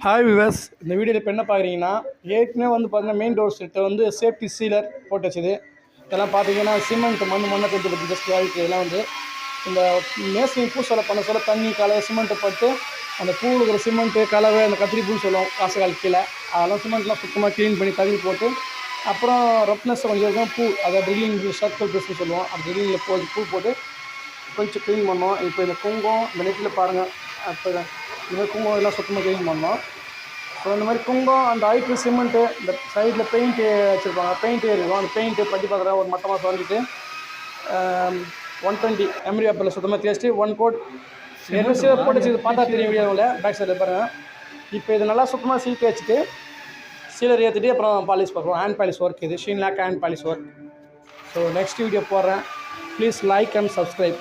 Hi viewers, இந்த வீடியோவில் இப்போ என்ன பார்க்குறீங்கன்னா, ஏற்கனவே வந்து பார்த்தீங்கன்னா மெயின் டோர் செட்டை வந்து சேஃப்டி சீலர் போட்டு வச்சுது. இதெல்லாம் பார்த்தீங்கன்னா சிமெண்ட் மண்ணை கொண்டு பற்றி ஜஸ்ட் ஆகிட்டு இதெல்லாம் வந்து இந்த மேஸ்திரி பூசலை பண்ண சொல்ல தண்ணி கலவை சிமெண்ட்டை பட்டு அந்த பூ இருக்கிற சிமெண்ட்டு கலவை அந்த கத்திரி பூன்னு சொல்லுவோம் காசுகால் கீழே அதெல்லாம் சிமெண்ட்லாம் சுத்தமாக க்ளீன் பண்ணி தகுதி போட்டு அப்புறம் ரஃப்னஸ் கொஞ்சம் இருக்கும் பூ அதை ட்ரில்லிங் சர்க்கிள் ப்ரெஸ்ன்னு சொல்லுவோம். அந்த ட்ரில்லிங்கில் பூ போட்டு கொஞ்சம் க்ளீன் பண்ணோம். இப்போ இந்த குங்கம் இந்த நெட்டில் பாருங்கள், இப்போ இந்த மாதிரி குங்கம் எல்லாம் சுத்தமாக க்ளீன் பண்ணோம். ஸோ இந்த மாதிரி குங்கம் அந்த ஐட்டு சிமெண்ட்டு இந்த சைடில் பெயிண்ட்டு வச்சுருப்பாங்க, பெயிண்ட் இருக்கும். அந்த பெயிண்ட்டு பட்டி பார்க்குற ஒரு மட்டமாக சொல்லிட்டு 120 எம்ரி ஆப்பில் சுத்தமாக தேய்ச்சிட்டு 1 கோட் என்ன போட்டு வச்சு பார்த்தா தெரியும் வீடியோவில் பேக் சைடில் பாருங்கள். இப்போ இது நல்லா சுத்தமாக சீட்டு வச்சுட்டு சீலர் ஏற்றிட்டு அப்புறம் பாலிஷ் பார்க்குறோம். ஹேண்ட் பாலிஷ் ஒர்க் இது Sheenlac hand polish work. So next video போடுறேன். Please like and subscribe.